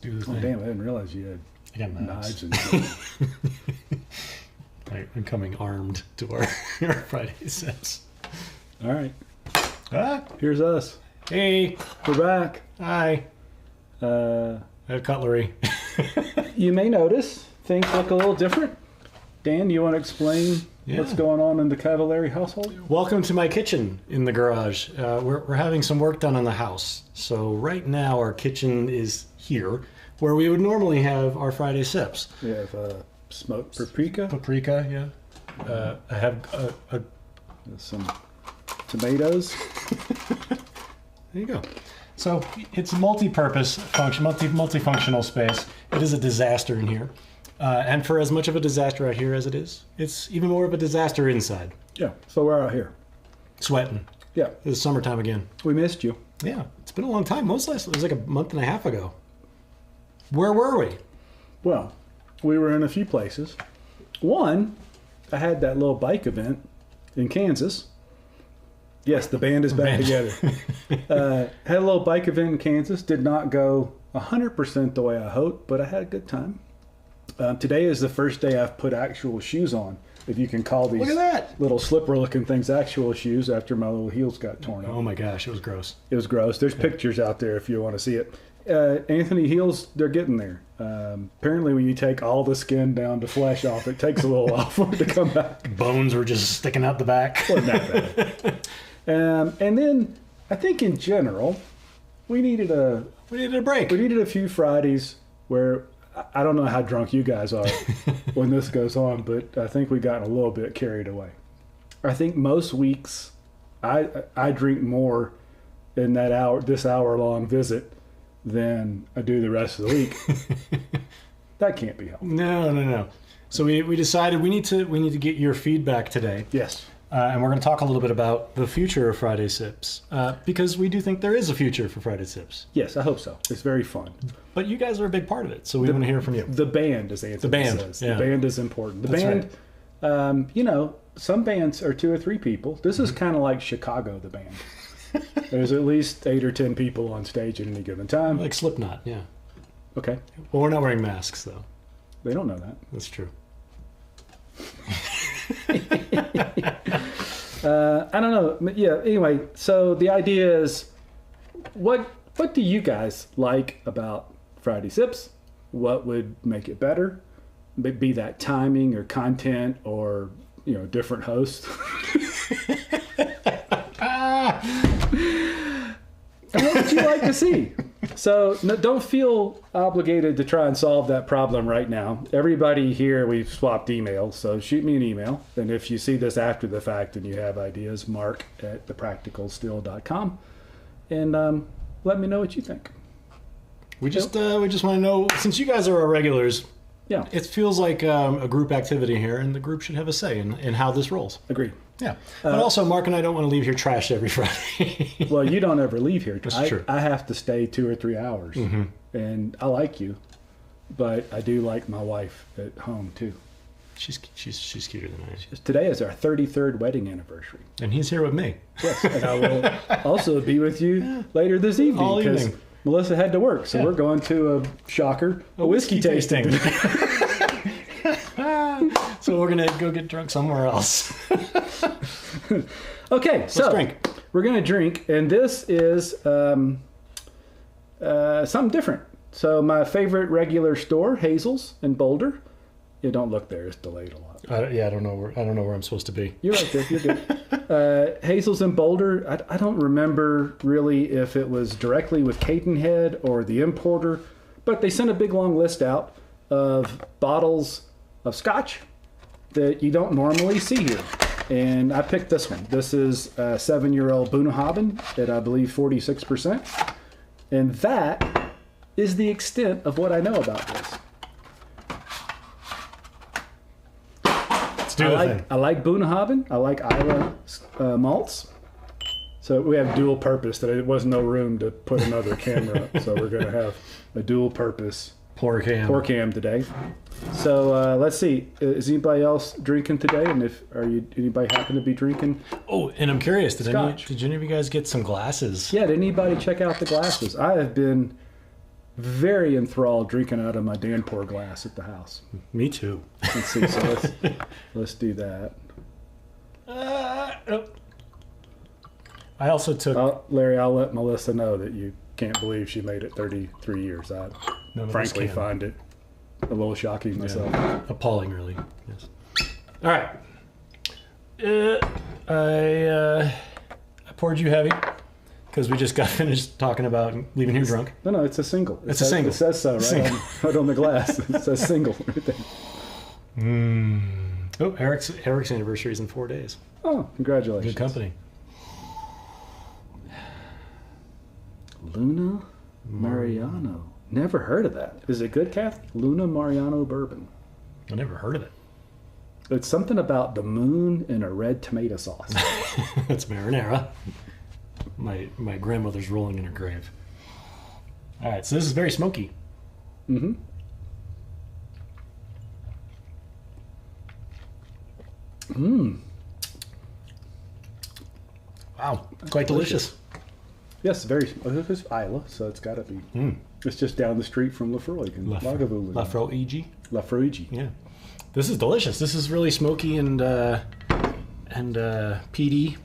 Do the thing. Oh, damn, I didn't realize you I got had knives and I'm coming armed to our Friday sips. All right. Ah, Here's us. hey, We're back. hi. I have cutlery. You may notice things look a little different. Dan, you want to explain what's going on in the Cavallari household? Welcome to my kitchen in the garage. We're having some work done on the house. So right now our kitchen is here, where we would normally have our Friday sips. We have smoked paprika, Paprika, yeah. I have some tomatoes. there you go. So it's multi-purpose function, multifunctional space. It is a disaster in here. And for as much of a disaster out here as it is, it's even more of a disaster inside. Yeah, so we're out here. Sweating. Yeah. It's summertime again. We missed you. Yeah, it's been a long time. It was like a month and a half ago. Where were we? Well, we were in a few places. One, I had that little bike event in Kansas. Yes, the band is back together. Had a little bike event in Kansas. Did not go 100% the way I hoped, but I had a good time. Today is the first day I've put actual shoes on. If you can call these Look at that. little slipper-looking things actual shoes after my little heels got torn up. Oh my gosh, it was gross. It was gross. There's pictures out there if you want to see it. Anthony heels, they're getting there. Apparently when you take all the skin down to flesh off, it takes a little while for it to come back. Bones were just sticking out the back. Wasn't that bad. And then I think in general, we needed a break. We needed a few Fridays where I don't know how drunk you guys are when this goes on, but I think we got a little bit carried away. I think most weeks I drink more in this hour-long visit than I do the rest of the week. That can't be helped. No. So we decided we need to get your feedback today. Yes. And we're going to talk a little bit about the future of Friday Sips, because we do think there is a future for Friday Sips. Yes, I hope so. It's very fun. But you guys are a big part of it, so we want to hear from you. The band, as Anthony says. Yeah. The band is important. That's Right. Some bands are 2 or 3 people. This is kind of like Chicago, the band. There's at least 8 or 10 people on stage at any given time. Like Slipknot, yeah. Okay. Well, we're not wearing masks, though. They don't know that. That's true. I don't know. Yeah, anyway, so the idea is, what do you guys like about Friday Sips? What would make it better? Be that timing or content or, different host. What would you like to see? So don't feel obligated to try and solve that problem right now. Everybody here, we've swapped emails, so shoot me an email. And if you see this after the fact and you have ideas, mark@thepracticalstill.com. And let me know what you think. We just want to know, since you guys are our regulars, Yeah, it feels like a group activity here, and the group should have a say in how this rolls. agreed. Yeah. But also, Mark and I don't want to leave here trashed every Friday. Well, you don't ever leave here. That's true. I have to stay 2 or 3 hours. Mm-hmm. And I like you, but I do like my wife at home, too. She's cuter than I am. Today is our 33rd wedding anniversary. And he's here with me. Yes, and I will also be with you later this evening. All because evening. Melissa had to work, so we're going to a whiskey tasting. So we're going to go get drunk somewhere else. Okay, Let's so drink. We're going to drink, and this is something different. So my favorite regular store, Hazel's in Boulder. You don't look there; it's delayed a lot. I don't know where I'm supposed to be. You're right there. You're good. Hazel's in Boulder. I don't remember really if it was directly with Cadenhead or the importer, but they sent a big long list out of bottles of scotch that you don't normally see here. And I picked this one. This is a 7-year-old Bunnahabhain at, I believe, 46%. And that is the extent of what I know about this. Let's do it. I like Bunnahabhain. I like Isla malts. So we have dual purpose. There was no room to put another camera up. So we're going to have a dual purpose Pour cam today. So let's see. Is anybody else drinking today? And anybody happen to be drinking? Oh, and I'm curious. Did any of Scotch. you guys get some glasses? Yeah. Did anybody check out the glasses? I have been very enthralled drinking out of my Danpor glass at the house. Me too. Let's see. So let's do that. Oh. I also took... Larry, I'll let Melissa know that you can't believe she made it 33 years. I frankly find it a little shocking myself. Yeah. Appalling, really. Yes. All right. I poured you heavy because we just got finished talking about leaving here drunk. No, it's a single. It's a single. It says so right on the glass. It says single right there. Oh, Eric's anniversary is in 4 days. Oh, congratulations. Good company. Luna Mariano. Never heard of that. Is it good, Kath? Luna Mariano bourbon. I never heard of it. It's something about the moon and a red tomato sauce. That's marinara. My grandmother's rolling in her grave. All right, so this is very smoky. Mm-hmm. Wow, quite delicious. Yes, very. It's Isla, so it's got to be. It's just down the street from Lafroig and Lagavulin. Lafroig. Lafroig. Yeah, this is delicious. This is really smoky and peaty.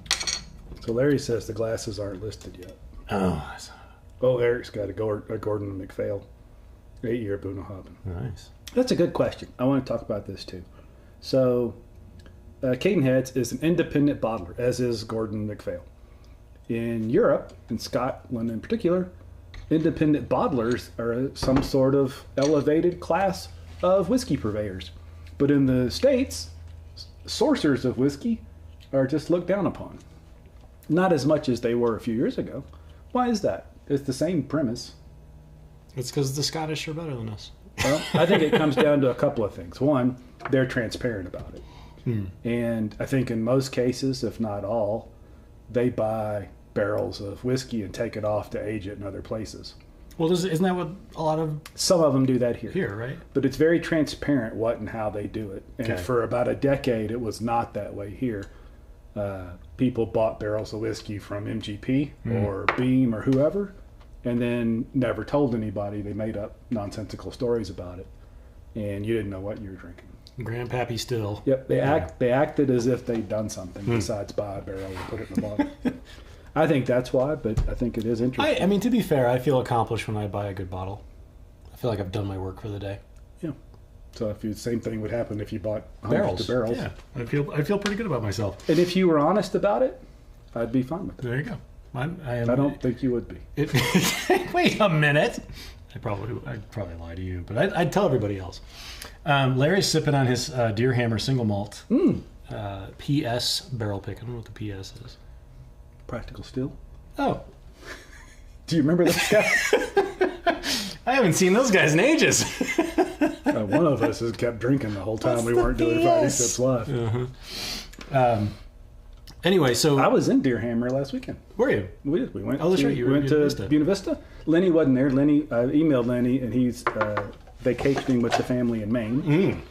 So Larry says the glasses aren't listed yet. Oh, Eric's got a Gordon MacPhail, 8-year Bunnahabhain. nice. That's a good question. I want to talk about this too. So, Cadenheads is an independent bottler, as is Gordon MacPhail. In Europe, in Scotland in particular, independent bottlers are some sort of elevated class of whiskey purveyors. But in the States, sourcers of whiskey are just looked down upon. Not as much as they were a few years ago. Why is that? It's the same premise. It's because the Scottish are better than us. Well, I think it comes down to a couple of things. One, they're transparent about it. And I think in most cases, if not all, they buy barrels of whiskey and take it off to age it in other places. Well, isn't that what a lot of... Some of them do that here. Here, right? But it's very transparent what and how they do it. And for about a decade, it was not that way here. People bought barrels of whiskey from MGP or Beam or whoever, and then never told anybody. They made up nonsensical stories about it, and you didn't know what you were drinking. Grandpappy still. Yep, they acted as if they'd done something besides buy a barrel and put it in the bottle. I think that's why, but I think it is interesting. I mean, to be fair, I feel accomplished when I buy a good bottle. I feel like I've done my work for the day. Yeah. So the same thing would happen if you bought Barrels. hundreds of barrels. Yeah, I feel pretty good about myself. And if you were honest about it, I'd be fine with it. There you go. I don't think you would be. Wait a minute. I'd probably lie to you, but I'd tell everybody else. Larry's sipping on his Deer Hammer single malt PS barrel pick. I don't know what the PS is. Practical Still. Oh. Do you remember those guys? I haven't seen those guys in ages. One of us has kept drinking the whole time we weren't doing 5 sips live. Anyway, so I was in Deer Hammer last weekend. Were you? We went. Oh, that's right. You went to Buena Vista. Lenny wasn't there. I emailed Lenny, and he's vacationing with the family in Maine.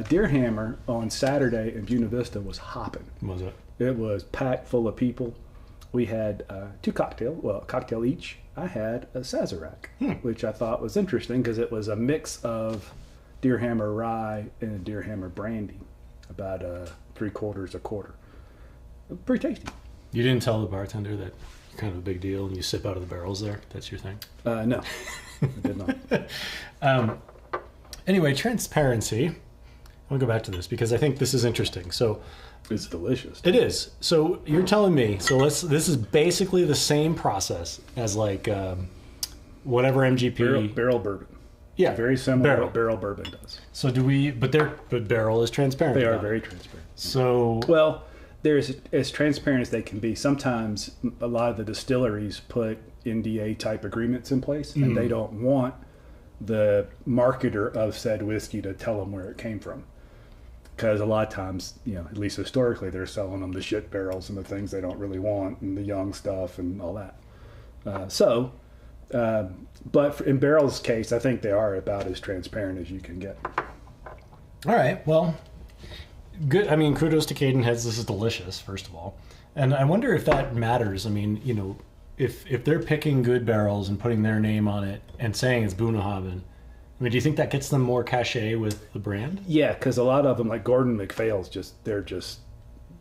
Deer Hammer on Saturday in Buena Vista was hopping. Was it? It was packed full of people. We had a cocktail each. I had a Sazerac, which I thought was interesting because it was a mix of Deer Hammer rye and Deer Hammer brandy, about 3/4 a quarter. Pretty tasty. You didn't tell the bartender that you're kind of a big deal and you sip out of the barrels there? That's your thing? No, I did not. Anyway, transparency. I'll go back to this because I think this is interesting. So it's delicious. It is. So you're telling me, this is basically the same process as like whatever MGP. Barrel bourbon. Yeah. Very similar to what barrel bourbon does. So but barrel is transparent. They are very transparent. So. Well, they're as transparent as they can be. Sometimes a lot of the distilleries put NDA type agreements in place and they don't want the marketer of said whiskey to tell them where it came from. Because a lot of times, at least historically, they're selling them the shit barrels and the things they don't really want and the young stuff and all that. But in barrel's case, I think they are about as transparent as you can get. All right. Well, good. I mean, kudos to Cadenheads. This is delicious, first of all. And I wonder if that matters. I mean, if they're picking good barrels and putting their name on it and saying it's Bunnahabhain, I mean, do you think that gets them more cachet with the brand? Yeah, because a lot of them, like Gordon MacPhail's, they're just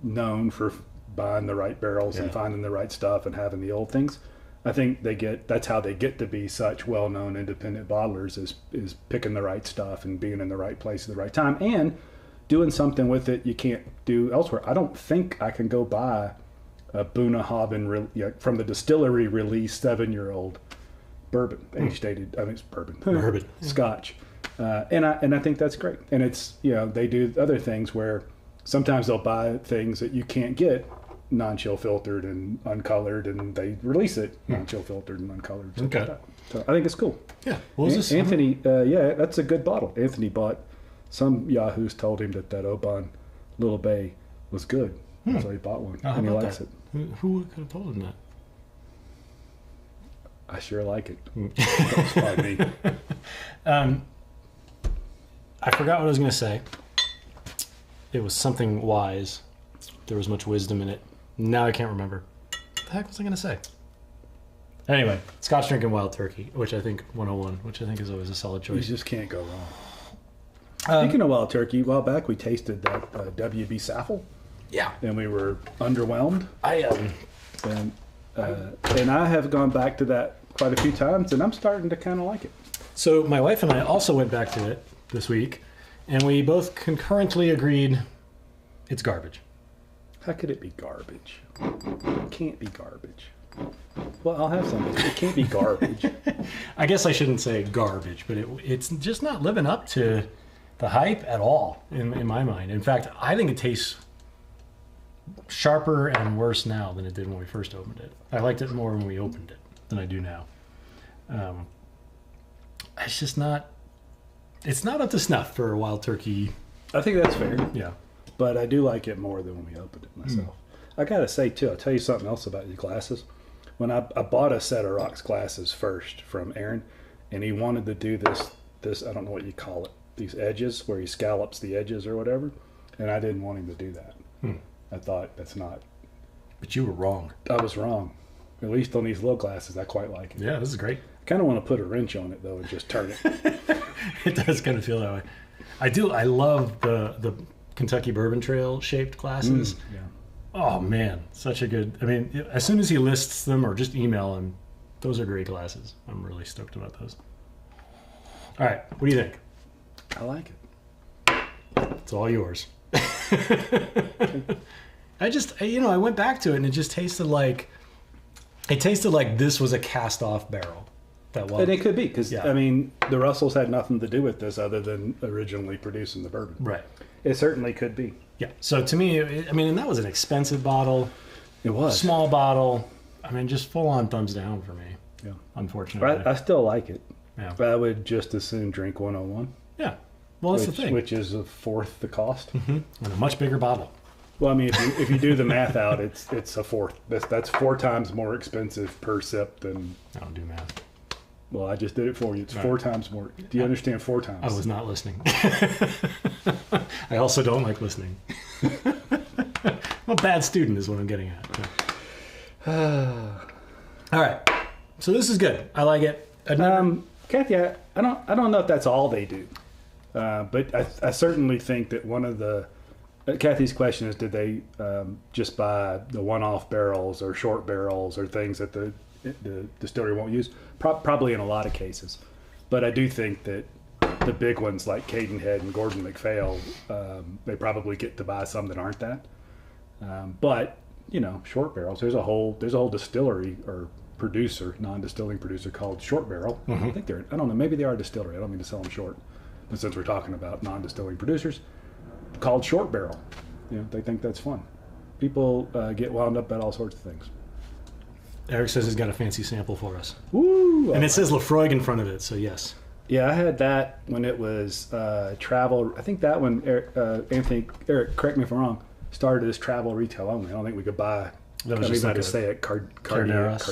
known for buying the right barrels and finding the right stuff and having the old things. I think that's how they get to be such well-known independent bottlers is picking the right stuff and being in the right place at the right time and doing something with it you can't do elsewhere. I don't think I can go buy a Bunnahabhain from the distillery released 7-year-old bourbon, age-dated. I think it's bourbon, Scotch, and I think that's great. And it's they do other things where sometimes they'll buy things that you can't get non-chill filtered and uncolored, and they release it non-chill filtered and uncolored. Okay. Like that. So I think it's cool. Yeah. What was this? Anthony, that's a good bottle. Anthony bought, some yahoos told him that Oban Little Bay was good. So he bought one, and he likes it. Who could have told him that? I sure like it. That was probably me. I forgot what I was going to say. It was something wise. There was much wisdom in it. Now I can't remember. What the heck was I going to say? Anyway, Scotch drinking wild turkey, which I think 101, which I think is always a solid choice. You just can't go wrong. Speaking of wild turkey, a while back we tasted that WB Saffel. Yeah. And we were underwhelmed. And I have gone back to that quite a few times, and I'm starting to kind of like it. So my wife and I also went back to it this week, and we both concurrently agreed it's garbage. How could it be garbage? It can't be garbage. Well, I'll have some. It can't be garbage. I guess I shouldn't say garbage, but it's just not living up to the hype at all in my mind. In fact, I think it tastes sharper and worse now than it did when we first opened it. I liked it more when we opened it than I do now. It's just not. It's not up to snuff for a wild turkey. I think that's fair. Yeah. But I do like it more than when we opened it myself. I gotta say too, I'll tell you something else about your glasses. When I bought a set of Rocks glasses first from Aaron, and he wanted to do this I don't know what you call it, these edges where he scallops the edges or whatever, and I didn't want him to do that. I thought that's not. But you were wrong. I was wrong. At least on these little glasses, I quite like it. Yeah, this is great. I kind of want to put a wrench on it though and just turn it. It does kind of feel that way. I do. I love the Kentucky Bourbon Trail shaped glasses. Yeah. Oh man, such a good. I mean, as soon as he lists them or just email him, those are great glasses. I'm really stoked about those. All right, what do you think? I like it. It's all yours. I went back to it and it just tasted like this was a cast off barrel. That was. And it could be because I mean the Russells had nothing to do with this other than originally producing the bourbon. Right. It certainly could be. Yeah. So to me, and that was an expensive bottle. It was. Small bottle. I mean, just full on thumbs down for me. Yeah. Unfortunately. But I still like it. Yeah. But I would just as soon drink 101. Yeah. Well, that's the thing. Which is a fourth the cost. Mm-hmm. And a much bigger bottle. Well, I mean, if you do the math out, it's a fourth. That's 4 times more expensive per sip than. I don't do math. Well, I just did it for you. It's 4 times more. Do you understand 4 times? I was not listening. I also don't like listening. I'm a bad student is what I'm getting at. All right. So this is good. I like it. Kathy, I don't know if that's all they do. But I certainly think that one of the... Kathy's question is, did they just buy the one-off barrels or short barrels or things that the distillery won't use? Probably in a lot of cases. But I do think that the big ones like Cadenhead and Gordon MacPhail, they probably get to buy some that aren't that. But, short barrels, there's a whole distillery or producer, non-distilling producer called Short Barrel. Mm-hmm. I don't know, maybe they are a distillery. I don't mean to sell them short. But since we're talking about non-distilling producers, called Short Barrel. They think that's fun. People get wound up about all sorts of things. Eric says he's got a fancy sample for us. Woo! And it says Lafroig in front of it, so yes. Yeah, I had that when it was travel. I think that one, Eric, correct me if I'm wrong, started as travel retail only. I don't think we could buy. That was just like to say it, Cardaris.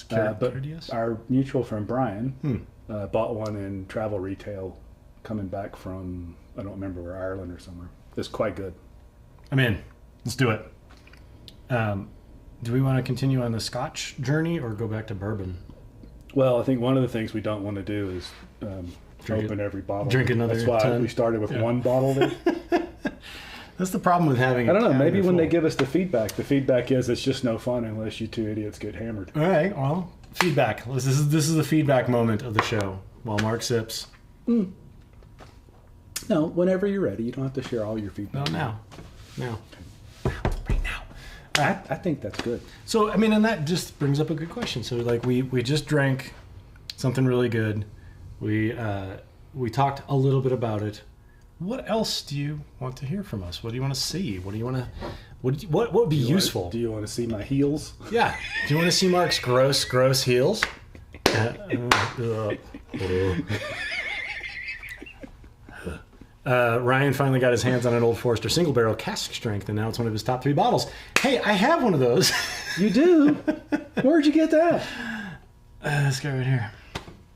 But our mutual friend Brian bought one in travel retail coming back from, I don't remember where, Ireland or somewhere. It's quite good. I'm in. Let's do it. Do we want to continue on the Scotch journey or go back to bourbon? Well, I think one of the things we don't want to do is open every bottle. Drink another That's why 10. we started with one bottle there. That's the problem with having. I don't know. Maybe when they give us the feedback is it's just no fun unless you two idiots get hammered. All right. Well, feedback. This is the feedback moment of the show. While Mark sips. No, whenever you're ready. You don't have to share all your feedback. No, now. Right now. All right. I think that's good. So, I mean, and that just brings up a good question. So, like, we just drank something really good. We talked a little bit about it. What else do you want to hear from us? What do you want to see? What do you want to? What would be useful? Do you want to see my heels? Yeah. Do you want to see Mark's gross heels? Ryan finally got his hands on an Old Forester single barrel cask strength, and now it's one of his top 3 bottles. Hey, I have one of those. You do? Where'd you get that? This guy right here.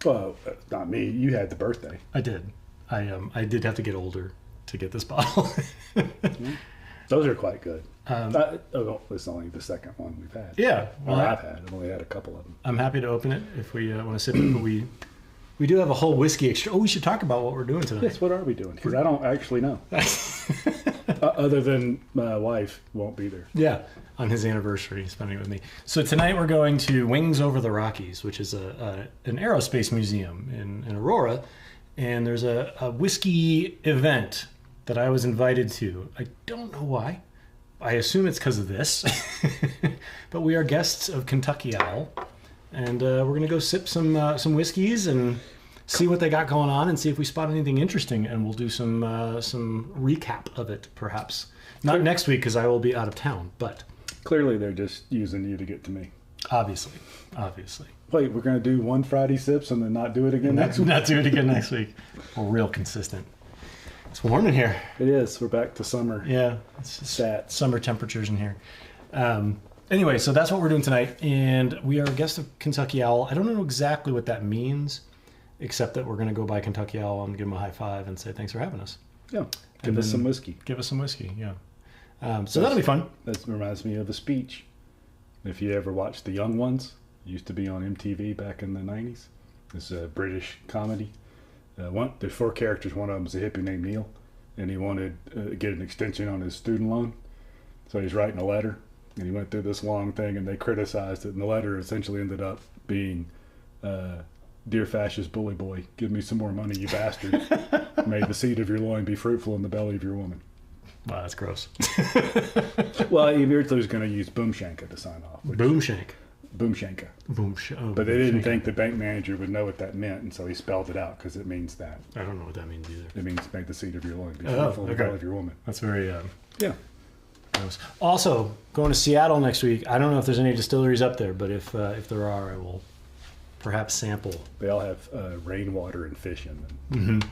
Well, not me. You had the birthday. I did. I did have to get older to get this bottle. Those are quite good. It's only the second one we've had. Yeah. Well, I've had. I've only had a couple of them. I'm happy to open it if we want to sip it, but we do have a whole whiskey extra. Oh, we should talk about what we're doing tonight. Yes, what are we doing? Because I don't actually know. Other than my wife won't be there. Yeah, on his anniversary, spending it with me. So tonight we're going to Wings Over the Rockies, which is an aerospace museum in Aurora. And there's a whiskey event that I was invited to. I don't know why. I assume it's because of this. But we are guests of Kentucky Owl. And we're going to go sip some whiskeys and see what they got going on and see if we spot anything interesting. And we'll do some recap of it, perhaps. Not next week because I will be out of town, but... Clearly they're just using you to get to me. Obviously. Wait, we're going to do one Friday sips and then not do it again next week? Not do it again next week. We're real consistent. It's warm in here. It is. We're back to summer. Yeah. It's just summer temperatures in here. Anyway, so that's what we're doing tonight. And we are a guest of Kentucky Owl. I don't know exactly what that means, except that we're going to go by Kentucky Owl and give them a high five and say thanks for having us. Yeah. Give us some whiskey. Give us some whiskey, yeah. So that'll be fun. That reminds me of a speech. If you ever watched The Young Ones, it used to be on MTV back in the 90s. It's a British comedy. There's 4 characters. One of them is a hippie named Neil, and he wanted to get an extension on his student loan. So he's writing a letter, and he went through this long thing, and they criticized it. And the letter essentially ended up being, "Dear fascist bully boy, give me some more money, you bastard. May the seed of your loin be fruitful in the belly of your woman." Wow, that's gross. Well, he originally was going to use Boomshanka to sign off. Boomshank. Boomshanka. Oh, But they didn't think the bank manager would know what that meant, and so he spelled it out because it means that. I don't know what that means either. It means make the seed of your loin be fruitful in the belly of your woman. That's very... Yeah. gross. Also, going to Seattle next week. I don't know if there's any distilleries up there, but if there are, I will perhaps sample. They all have rainwater and fish in them. Mm-hmm.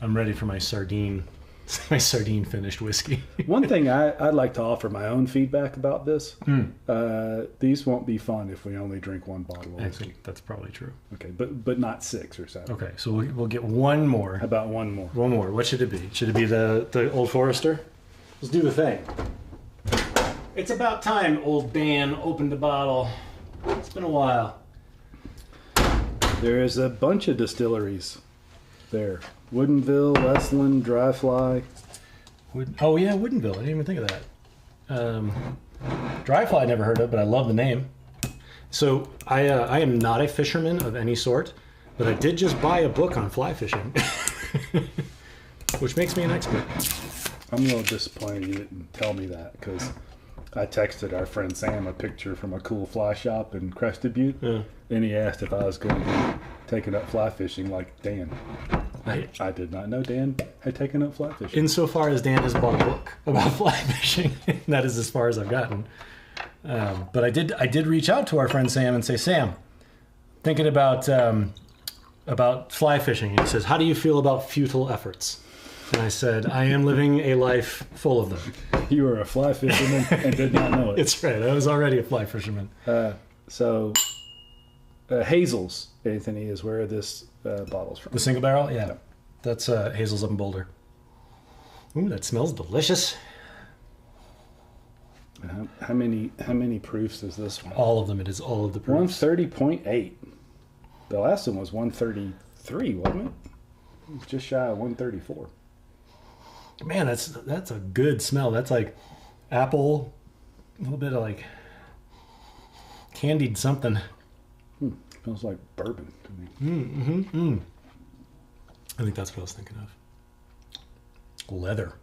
I'm ready for my sardine finished whiskey. One thing I'd like to offer my own feedback about this. These won't be fun if we only drink one bottle of whiskey. I think that's probably true. Okay, but not 6 or 7. Okay, so we'll get one more. How about one more? One more. What should it be? Should it be the Old Forester? Let's do the thing. It's about time old Dan opened the bottle. It's been a while. There is a bunch of distilleries there. Woodinville, Westland, Dryfly. Oh yeah, Woodinville. I didn't even think of that. Dryfly I never heard of, but I love the name. So I am not a fisherman of any sort, but I did just buy a book on fly fishing, which makes me an expert. I'm a little disappointed you didn't tell me that because I texted our friend Sam a picture from a cool fly shop in Crested Butte, and he asked if I was going to be taking up fly fishing like Dan. I did not know Dan had taken up fly fishing. Insofar as Dan has bought a book about fly fishing, that is as far as I've gotten. But I did reach out to our friend Sam and say, Sam, thinking about fly fishing. And he says, how do you feel about futile efforts? And I said, I am living a life full of them. You were a fly fisherman and did not know it. It's right. I was already a fly fisherman. So Hazel's, Anthony, is where this bottle's from. The single barrel? Yeah. That's Hazel's up in Boulder. Ooh, that smells delicious. How many proofs is this one? All of them. It is all of the proofs. 130.8. The last one was 133, wasn't it? It was just shy of 134. Man, that's a good smell. That's like apple, a little bit of like candied something. Smells like bourbon to me. I think that's what I was thinking of. Leather.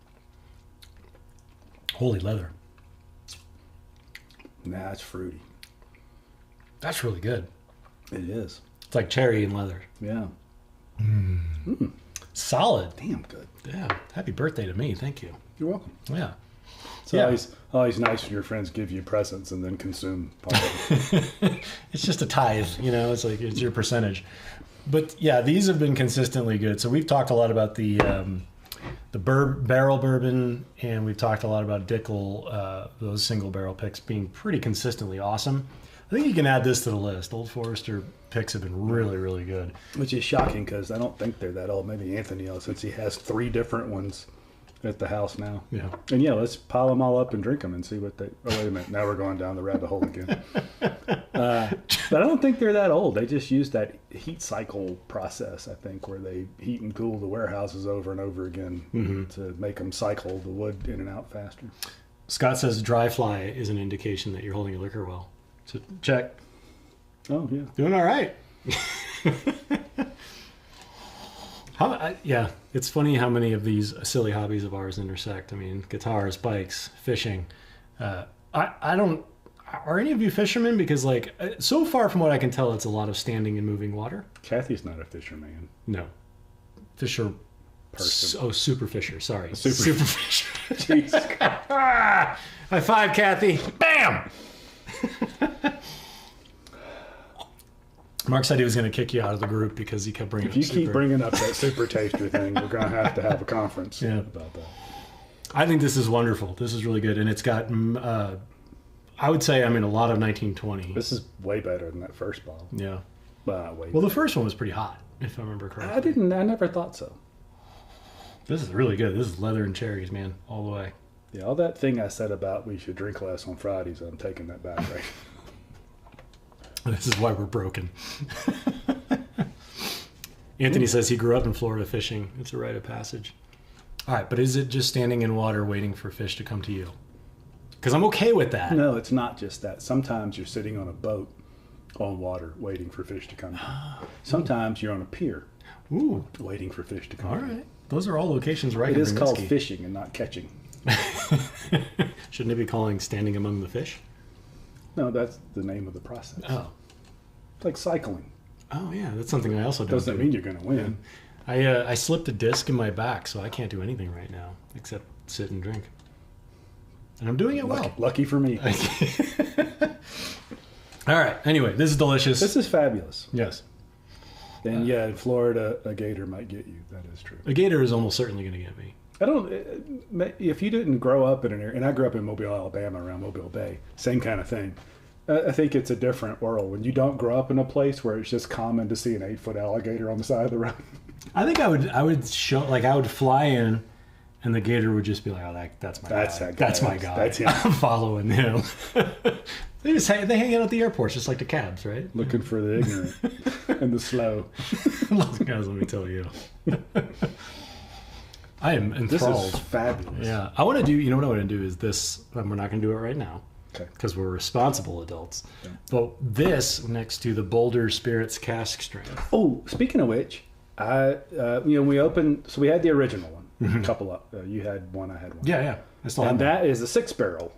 Holy leather. Nah, it's fruity. That's really good. It is. It's like cherry and leather. Yeah. Solid. Damn good. Yeah. Happy birthday to me. Thank you. You're welcome. Yeah. It's always nice when your friends give you presents and then consume part of it. It's just a tithe, it's like it's your percentage. But yeah, these have been consistently good. So we've talked a lot about the barrel bourbon, and we've talked a lot about Dickel, those single barrel picks being pretty consistently awesome. I think you can add this to the list. Old Forester picks have been really, really good. Which is shocking because I don't think they're that old. Maybe Anthony knows, since he has 3 different ones at the house now. Yeah. And let's pile them all up and drink them and see what they... Oh, wait a minute. Now we're going down the rabbit hole again. But I don't think they're that old. They just use that heat cycle process, I think, where they heat and cool the warehouses over and over again to make them cycle the wood in and out faster. Scott says dry fly is an indication that you're holding your liquor well. So check. Oh, yeah. Doing all right. Yeah, it's funny how many of these silly hobbies of ours intersect. I mean, guitars, bikes, fishing. I don't. Are any of you fishermen? Because so far from what I can tell, it's a lot of standing and moving water. Kathy's not a fisherman. No, fisher Person. Super fisher. Sorry, Super fisher. Jesus. High five, Kathy. Bam. Mark said he was going to kick you out of the group because he kept bringing. If you keep bringing up that super taster thing, we're going to have a conference about that. I think this is wonderful. This is really good, and it's got. I would say, a lot of 1920. This is way better than that first bottle. Yeah. Well, the first one was pretty hot, if I remember correctly. I never thought so. This is really good. This is leather and cherries, man, all the way. Yeah, all that thing I said about we should drink less on Fridays, I'm taking that back right. This is why we're broken. Anthony says he grew up in Florida fishing. It's a rite of passage. All right, but is it just standing in water waiting for fish to come to you? Because I'm okay with that. No, it's not just that. Sometimes you're sitting on a boat on water waiting for fish to come to you. Sometimes you're on a pier waiting for fish to come to you. All right. Those are all locations right in It is Brzezinski. called fishing and not catching. Shouldn't it be calling standing among the fish? No, that's the name of the process. Oh. It's like cycling. Oh, yeah. That's something I also don't Doesn't do. mean you're going to win. I slipped a disc in my back, so I can't do anything right now except sit and drink. And I'm doing it well. Lucky for me. All right. Anyway, this is delicious. This is fabulous. Yes. And in Florida, a gator might get you. That is true. A gator is almost certainly going to get me. I don't. If you didn't grow up in an area, and I grew up in Mobile, Alabama, around Mobile Bay, same kind of thing. I think it's a different world when you don't grow up in a place where it's just common to see an 8-foot alligator on the side of the road. I think I would fly in, and the gator would just be like, "Oh, that's my guy. That's my guy. That's him. I'm following him." They hang out at the airports just like the cabs, right? Looking for the ignorant and the slow. Guys, let me tell you. I am enthralled. This is fabulous. Yeah. I want to do, you know what I want to do is this, we're not going to do it right now. Okay. Because we're responsible adults. Okay. But this next to the Boulder Spirits cask strength. Oh, speaking of which, we opened, so we had the original one, a couple of, you had one, I had one. Yeah. I still have and one. that is a 6-barrel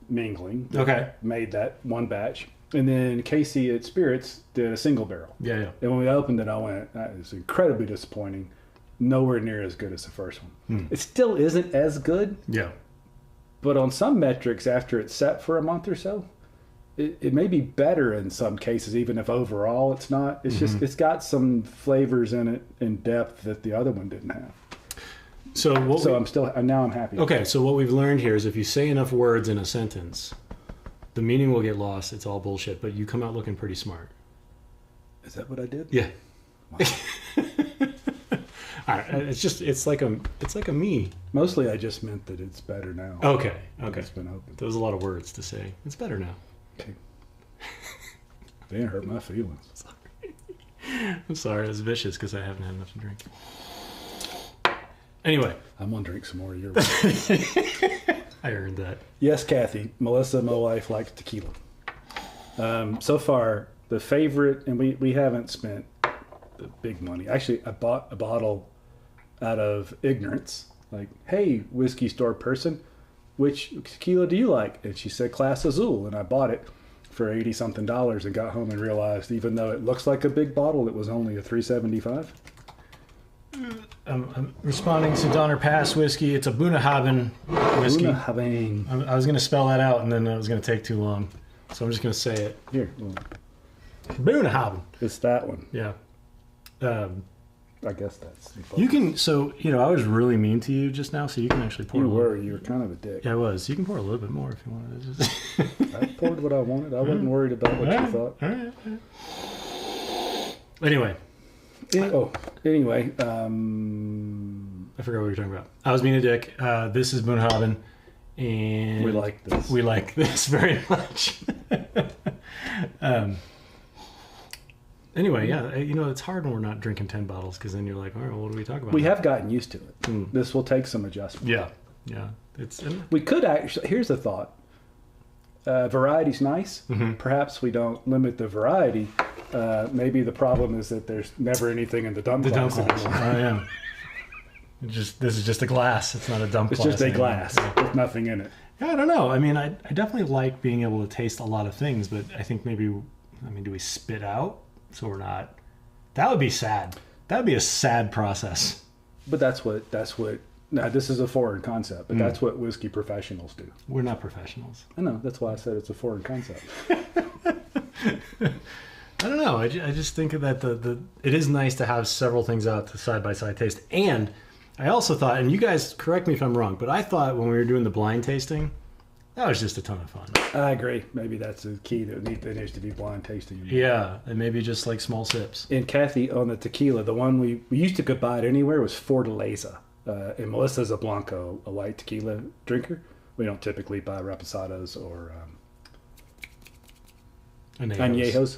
mingling. Okay. Made that one batch. And then Casey at Spirits did a single barrel. Yeah. And when we opened it, I went, that is incredibly disappointing. Nowhere near as good as the first one. It still isn't as good. Yeah. But on some metrics, after it's set for a month or so, it may be better in some cases, even if overall it's not. It's just, it's got some flavors in it in depth that the other one didn't have. Now I'm happy. Okay, so what we've learned here is if you say enough words in a sentence, the meaning will get lost. It's all bullshit, but you come out looking pretty smart. Is that what I did? Yeah. Wow. It's like a me. Mostly, I just meant that it's better now. Okay. It's been open. There was a lot of words to say. It's better now. Okay. They didn't hurt my feelings. I'm sorry. It was vicious because I haven't had enough to drink. Anyway. I'm going to drink some more of your I earned that. Yes, Kathy. Melissa, my wife, likes tequila. So far, the favorite, and we haven't spent the big money. Actually, I bought a bottle out of ignorance. Like, hey, whiskey store person, which tequila do you like? And she said Class Azul, and I bought it for $80-something and got home and realized, even though it looks like a big bottle, it was only a $3.75. I'm responding to Donner Pass whiskey. It's a Bunnahabhain whiskey. Bunnahabhain. I was going to spell that out, and then it was going to take too long. So I'm just going to say it. Here. Bunnahabhain. It's that one. Yeah. I guess that's... You can... So, I was really mean to you just now, so you can actually pour You were kind of a dick. Yeah, I was. You can pour a little bit more if you wanted. Just... I poured what I wanted. I wasn't worried about what you thought. All right. Anyway. Anyway. I forgot what we were talking about. I was being a dick. This is Bunnahabhain, and we like this. We like this very much. Anyway, yeah, it's hard when we're not drinking 10 bottles because then you're like, all right, well, what do we talk about? We have gotten used to it. This will take some adjustment. Yeah. We could actually. Here's a thought. Variety's nice. Mm-hmm. Perhaps we don't limit the variety. Maybe the problem is that there's never anything in the dump glass anymore. Oh, yeah. This is just a glass. It's not a dump glass. It's just a glass with nothing in it. Yeah, I don't know. I mean, I definitely like being able to taste a lot of things, but I think do we spit out? So we're not... That would be sad. That would be a sad process. But that's what... Now, this is a foreign concept, but that's what whiskey professionals do. We're not professionals. I know. That's why I said it's a foreign concept. I don't know. I just think that it is nice to have several things out to side-by-side taste. And I also thought, and you guys correct me if I'm wrong, but I thought when we were doing the blind tasting, that was just a ton of fun. I agree. Maybe that's the key. There needs to be blind tasting. Yeah, and maybe just like small sips. And Kathy, on the tequila, the one we used to go buy it anywhere was Fortaleza. And Melissa's a Blanco, a white tequila drinker. We don't typically buy Reposados or Añejos.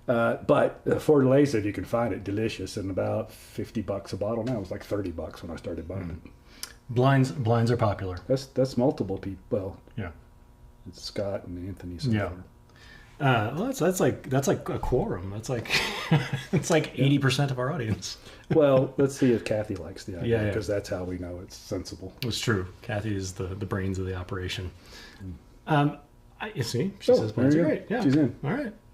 But Fortaleza, if you can find it, delicious, and about $50 a bottle now. It was like $30 when I started buying it. Blinds are popular. That's multiple people. Well, yeah, it's Scott and Anthony. Yeah. Well, that's like a quorum. That's like it's like 80% of our audience. Well, let's see if Kathy likes the idea, because that's how we know it's sensible. It's true. Kathy is the brains of the operation. You see, she says blinds are great. Yeah, she's in. All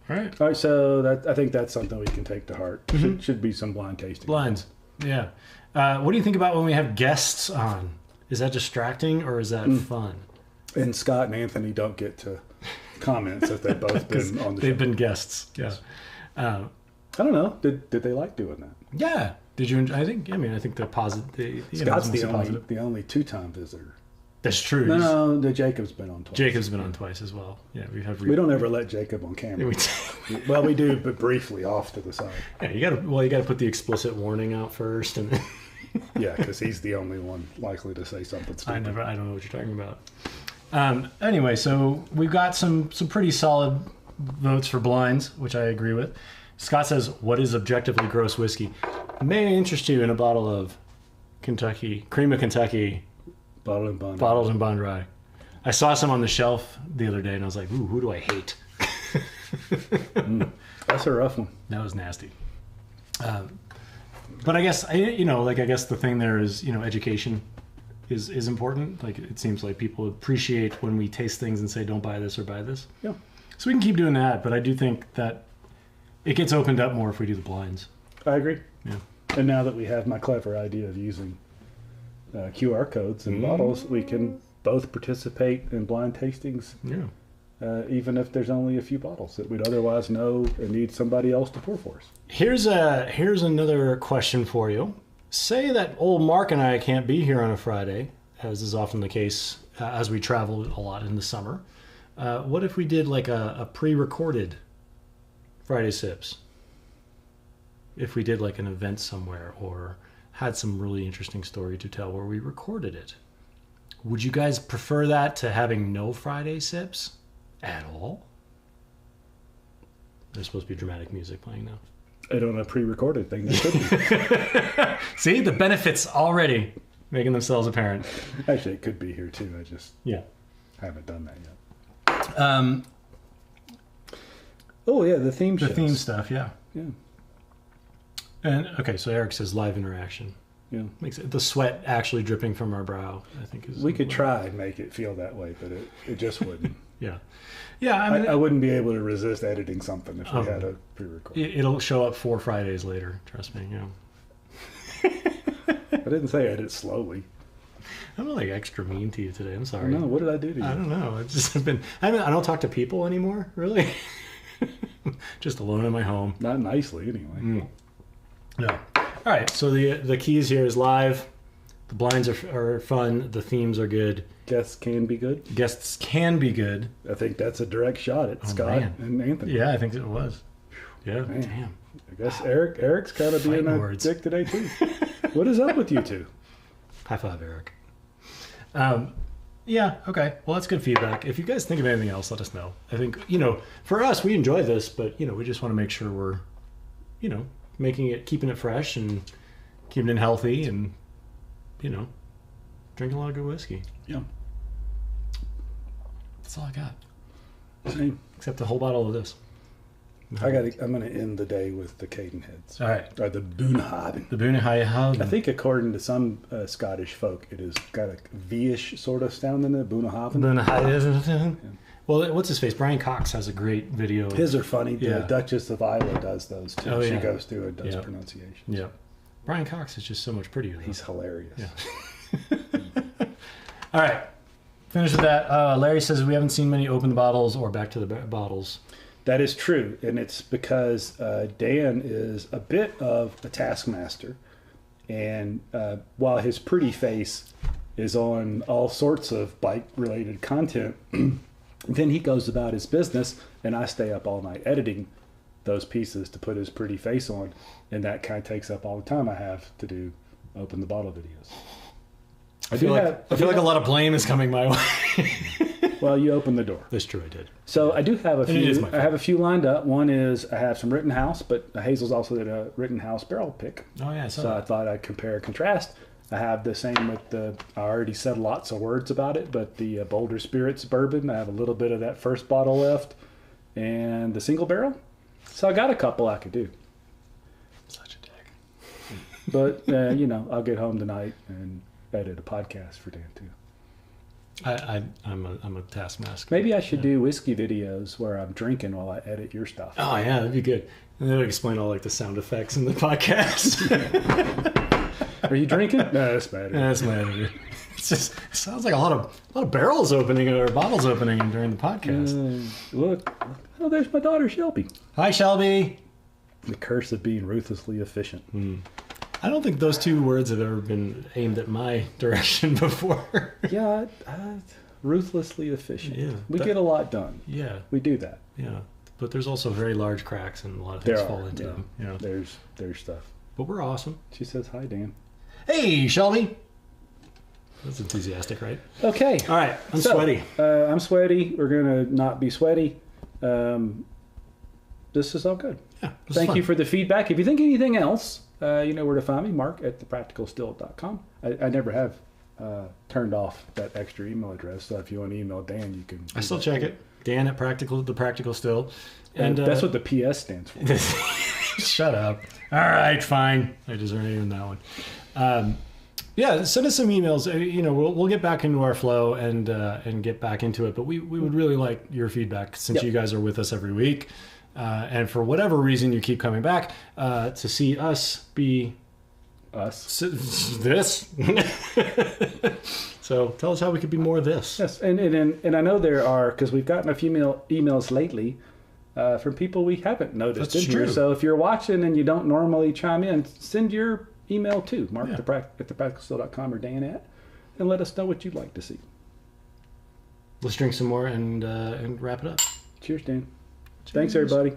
right. So I think that's something we can take to heart. Mm-hmm. Should be some blind tasting. Blinds. Yeah. What do you think about when we have guests on? Is that distracting or is that fun? And Scott and Anthony don't get to comment since they've both been on the show. They've been guests. Yeah. I don't know. Did they like doing that? Yeah. Did you? I think the positive. Scott's the only two-time visitor. That's true. No, the Jacob's been on twice. Jacob's been on twice as well. Yeah, we don't ever let Jacob on camera. Well, we do, but briefly off to the side. Yeah, you got to put the explicit warning out first, and then yeah, because he's the only one likely to say something stupid. I don't know what you're talking about. Anyway, so we've got some pretty solid votes for blinds, which I agree with. Scott says, "What is objectively gross whiskey?" May interest you in a bottle of Cream of Kentucky. Bottled in Bond Rye. I saw some on the shelf the other day, and I was like, "Ooh, who do I hate?" That's a rough one. That was nasty. But I guess I guess the thing there is, education is important. Like, it seems like people appreciate when we taste things and say, "Don't buy this" or "Buy this." Yeah. So we can keep doing that, but I do think that it gets opened up more if we do the blinds. I agree. Yeah. And now that we have my clever idea of using QR codes and bottles, we can both participate in blind tastings. Yeah. Even if there's only a few bottles that we'd otherwise know and need somebody else to pour for us. Here's another question for you. Say that old Mark and I can't be here on a Friday, as is often the case as we travel a lot in the summer. What if we did like a pre-recorded Friday Sips? If we did like an event somewhere, or had some really interesting story to tell where we recorded it. Would you guys prefer that to having no Friday sips at all? There's supposed to be dramatic music playing now. I don't have a pre-recorded thing. That could be. See, the benefits already making themselves apparent. Actually, it could be here too. I just haven't done that yet. Oh yeah, the theme shows. The theme stuff, yeah. Yeah. And okay, so Eric says live interaction. Yeah. Makes it the sweat actually dripping from our brow, I think is. We could try and make it feel that way, but it just wouldn't. Yeah. Yeah, I mean, I wouldn't be able to resist editing something if we had a pre-record. It'll show up 4 Fridays later, trust me, I didn't say edit slowly. I'm like extra mean to you today. I'm sorry. No, what did I do to you? I don't know. It's just been. I don't talk to people anymore, really. Just alone in my home. Not nicely, anyway. No. All right. So the keys here is live. The blinds are fun. The themes are good. Guests can be good. Guests can be good. I think that's a direct shot at Scott and Anthony. Yeah, I think it was. Yeah. Man. Damn. I guess Eric's kind of being a dick today too. What is up with you two? High five, Eric. Yeah, okay. Well, that's good feedback. If you guys think of anything else, let us know. I think, for us, we enjoy this, but, we just want to make sure we're, keeping it fresh and keeping it healthy and, drinking a lot of good whiskey. Yeah. That's all I got. Same. Except a whole bottle of this. I'm going to end the day with the Cadenheads. All right. Or the Boonhaven. The Boonhaven. I think according to some Scottish folk, it has got a V-ish sort of sound in it, Boonhaven. Boonhaven. Yeah. Well, what's his face? Brian Cox has a great video. His are funny. The Duchess of Islay does those too. Oh, yeah. She goes through and does pronunciations. Yeah. Brian Cox is just so much prettier. He's hilarious. Yeah. All right. Finish with that. Larry says we haven't seen many open bottles or back to the bottles. That is true, and it's because Dan is a bit of a taskmaster, and while his pretty face is on all sorts of bike-related content, then he goes about his business, and I stay up all night editing those pieces to put his pretty face on, and that kind of takes up all the time I have to do open the bottle videos. I feel like a lot of blame is coming my way. Well, you opened the door. That's true, I did. So I do have a few. I have a few lined up. One is I have some Rittenhouse, but Hazel's also did a Rittenhouse barrel pick. Oh yeah, so I thought I'd compare and contrast. I have the same with I already said lots of words about it, but the Boulder Spirits bourbon. I have a little bit of that first bottle left, and the single barrel. So I got a couple I could do. Such a dick. But I'll get home tonight and edit a podcast for Dan too. I'm a taskmaster. Maybe I should do whiskey videos where I'm drinking while I edit your stuff. Oh yeah, that'd be good. And then I'd explain all the sound effects in the podcast. Are you drinking? No, that's my editor. That's my editor. It sounds like a lot of barrels opening or bottles opening during the podcast. Look, oh, there's my daughter Shelby. Hi, Shelby. The curse of being ruthlessly efficient. I don't think those two words have ever been aimed at my direction before. Yeah, ruthlessly efficient. Yeah, we get a lot done. Yeah. We do that. Yeah. But there's also very large cracks and a lot of things fall into them. Yeah. There's stuff. But we're awesome. She says, hi, Dan. Hey, Shelby. That's enthusiastic, right? Okay. All right. I'm sweaty. I'm sweaty. We're going to not be sweaty. This is all good. Yeah. Thank you for the feedback. If you think anything else, you know where to find me, mark@thepracticalstill.com. I never have turned off that extra email address, so if you want to email Dan, you can. I still check it. Dan at the practical still. And that's what the PS stands for. Shut up. All right, fine. I deserve even that one. Yeah, send us some emails. We'll get back into our flow and get back into it. But we would really like your feedback since you guys are with us every week. And for whatever reason you keep coming back to see us be us. This. So tell us how we could be more of this. Yes, and I know there are, because we've gotten a few emails lately from people we haven't noticed in here. So if you're watching and you don't normally chime in, send your email to Mark at thepracticalstill.com or Dan at, and let us know what you'd like to see. Let's drink some more and wrap it up. Cheers, Dan. Cheers. Thanks, everybody.